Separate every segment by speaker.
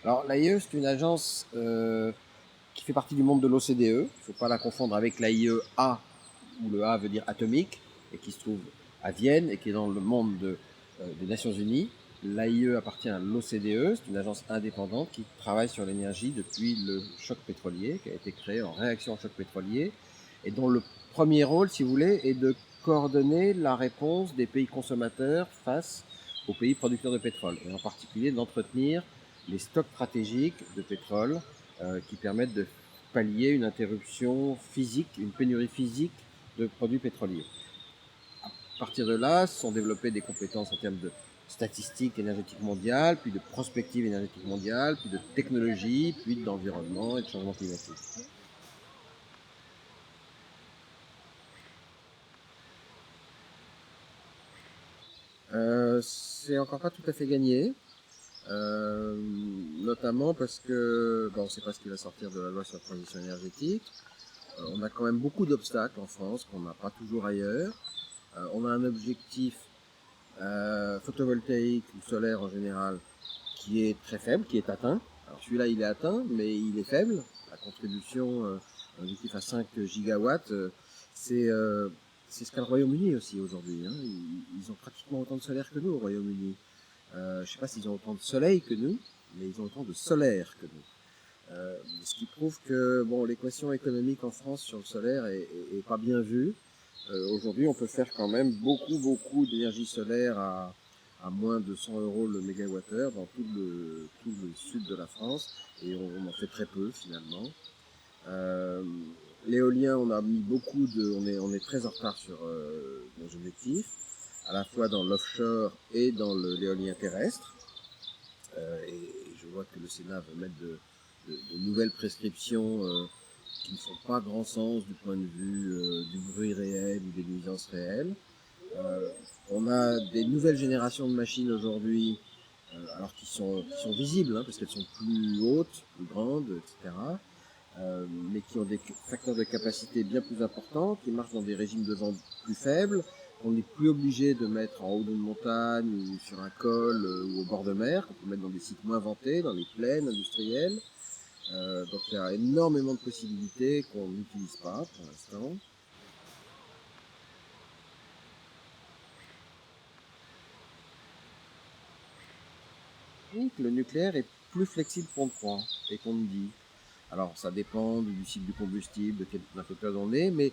Speaker 1: Alors l'AIE, c'est une agence qui fait partie du monde de l'OCDE. Il ne faut pas la confondre avec l'AIEA, où le A veut dire atomique, et qui se trouve à Vienne et qui est dans le monde des Nations Unies. L'AIE appartient à l'OCDE, c'est une agence indépendante qui travaille sur l'énergie depuis le choc pétrolier, qui a été créé en réaction au choc pétrolier, et dont le premier rôle, si vous voulez, est de coordonner la réponse des pays consommateurs face aux pays producteurs de pétrole, et en particulier d'entretenir les stocks stratégiques de pétrole qui permettent de pallier une interruption physique, une pénurie physique de produits pétroliers. À partir de là, se sont développées des compétences en termes de statistiques énergétiques mondiales, puis de prospective énergétique mondiale, puis de technologie, puis d'environnement et de changement climatique. C'est encore pas tout à fait gagné, notamment parce que on ne sait pas ce qui va sortir de la loi sur la transition énergétique. On a quand même beaucoup d'obstacles en France qu'on n'a pas toujours ailleurs. On a un objectif photovoltaïque ou solaire en général qui est très faible, qui est atteint. Alors celui-là il est atteint, mais il est faible. La contribution, un objectif à 5 gigawatts, c'est euh, c'est ce qu'a le Royaume-Uni aussi aujourd'hui. Hein. Ils ont pratiquement autant de solaire que nous au Royaume-Uni. Je ne sais pas s'ils ont autant de soleil que nous, mais ils ont autant de solaire que nous. Ce qui prouve que bon, l'équation économique en France sur le solaire est pas bien vue. Aujourd'hui, on peut faire quand même beaucoup d'énergie solaire à moins de 100 euros le mégawattheure dans tout le sud de la France, et on en fait très peu finalement. Euh, L'éolien, on a mis on est très en retard sur nos objectifs, à la fois dans l'offshore et dans l'éolien terrestre. Et je vois que le Sénat veut mettre de nouvelles prescriptions qui ne font pas grand sens du point de vue du bruit réel ou des nuisances réelles. Euh, on a des nouvelles générations de machines aujourd'hui, alors qui sont visibles, hein, parce qu'elles sont plus hautes, plus grandes, etc. Mais qui ont des facteurs de capacité bien plus importants, qui marchent dans des régimes de vent plus faibles, qu'on n'est plus obligé de mettre en haut d'une montagne ou sur un col ou au bord de mer, qu'on peut mettre dans des sites moins vantés, dans les plaines industrielles. Donc il y a énormément de possibilités qu'on n'utilise pas pour l'instant. Donc le nucléaire est plus flexible qu'on ne croit et qu'on ne dit. Alors ça dépend du cycle du combustible, de quelle période on est, mais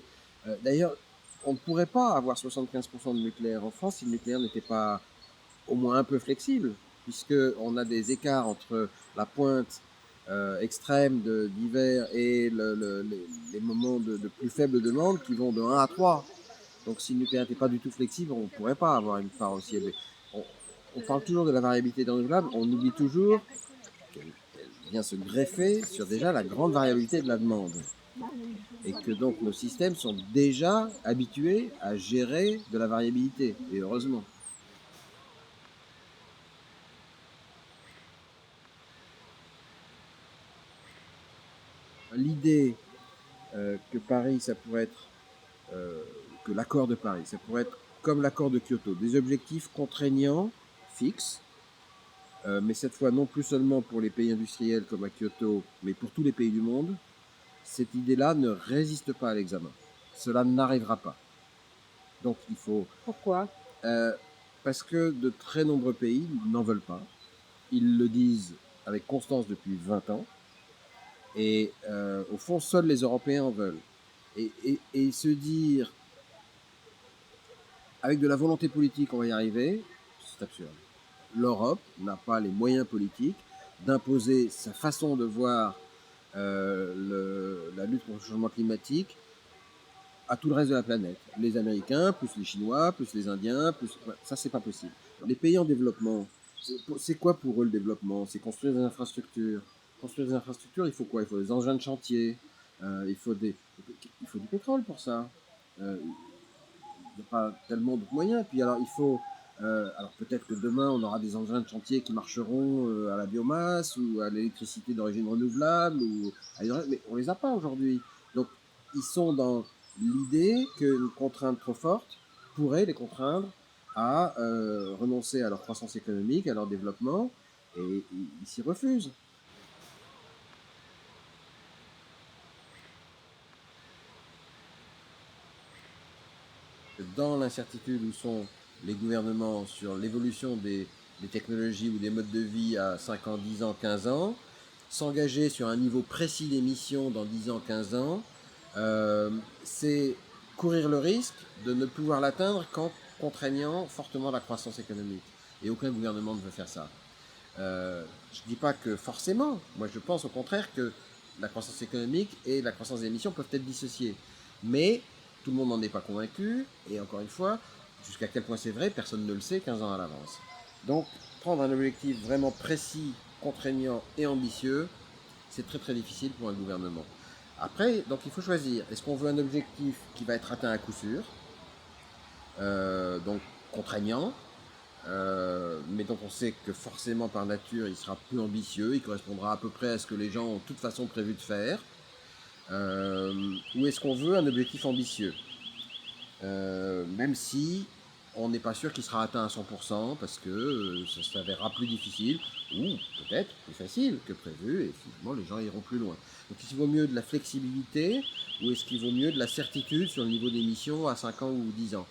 Speaker 1: d'ailleurs on ne pourrait pas avoir 75% de nucléaire en France si le nucléaire n'était pas au moins un peu flexible, puisqu'on a des écarts entre la pointe extrême d'hiver et les moments de plus faible demande qui vont de 1 à 3. Donc si le nucléaire n'était pas du tout flexible, on ne pourrait pas avoir une part aussi élevée. On, on parle toujours de la variabilité des renouvelables, on oublie toujours qu'elle vient se greffer sur déjà la grande variabilité de la demande. Et que donc nos systèmes sont déjà habitués à gérer de la variabilité, et heureusement. L'idée que Paris, ça pourrait être, euh, que l'accord de Paris, ça pourrait être comme l'accord de Kyoto, des objectifs contraignants, fixes, mais cette fois non plus seulement pour les pays industriels comme à Kyoto, mais pour tous les pays du monde, cette idée-là ne résiste pas à l'examen. Cela n'arrivera pas. Donc il faut...
Speaker 2: Pourquoi?
Speaker 1: Euh, parce que de très nombreux pays n'en veulent pas. Ils le disent avec constance depuis 20 ans. Et au fond, seuls les Européens en veulent. Et se dire, avec de la volonté politique, on va y arriver, c'est absurde. L'Europe n'a pas les moyens politiques d'imposer sa façon de voir la lutte contre le changement climatique à tout le reste de la planète. Les Américains, plus les Chinois, plus les Indiens, plus... ça c'est pas possible. Les pays en développement, c'est quoi pour eux le développement? C'est construire des infrastructures. Construire des infrastructures, il faut quoi? Il faut des engins de chantier, il faut du pétrole pour ça. Il n'y a pas tellement d'autres moyens. Puis alors il faut... alors peut-être que demain on aura des engins de chantier qui marcheront à la biomasse ou à l'électricité d'origine renouvelable, mais on les a pas aujourd'hui. Donc ils sont dans l'idée qu'une contrainte trop forte pourrait les contraindre à renoncer à leur croissance économique, à leur développement, et ils s'y refusent. que dans l'incertitude où sont les gouvernements sur l'évolution des technologies ou des modes de vie à 5 ans, 10 ans, 15 ans, s'engager sur un niveau précis d'émissions dans 10 ans, 15 ans, c'est courir le risque de ne pouvoir l'atteindre qu'en contraignant fortement la croissance économique. Et aucun gouvernement ne veut faire ça. Je ne dis pas que forcément, moi je pense au contraire que la croissance économique et la croissance des émissions peuvent être dissociées. Mais tout le monde n'en est pas convaincu, et encore une fois, jusqu'à quel point c'est vrai, personne ne le sait 15 ans à l'avance. Donc prendre un objectif vraiment précis, contraignant et ambitieux, c'est très très difficile pour un gouvernement. Après, donc il faut choisir, est-ce qu'on veut un objectif qui va être atteint à coup sûr, donc contraignant, mais dont on sait que forcément par nature il sera plus ambitieux, il correspondra à peu près à ce que les gens ont de toute façon prévu de faire, ou est-ce qu'on veut un objectif ambitieux, même si on n'est pas sûr qu'il sera atteint à 100% parce que ça s'avérera plus difficile ou peut-être plus facile que prévu et finalement les gens iront plus loin. Donc est-ce qu'il vaut mieux de la flexibilité ou est-ce qu'il vaut mieux de la certitude sur le niveau d'émission à 5 ans ou 10 ans?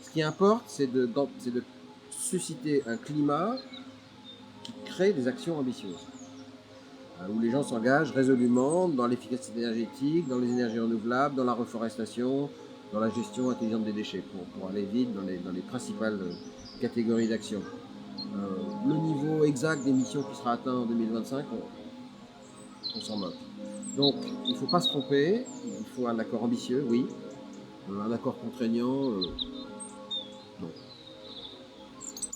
Speaker 1: Ce qui importe, c'est de susciter un climat qui crée des actions ambitieuses, où les gens s'engagent résolument dans l'efficacité énergétique, dans les énergies renouvelables, dans la reforestation, dans la gestion intelligente des déchets, pour aller vite dans les principales catégories d'action. Le niveau exact d'émissions qui sera atteint en 2025, on s'en moque. Donc il ne faut pas se tromper, il faut un accord ambitieux, oui, un accord contraignant,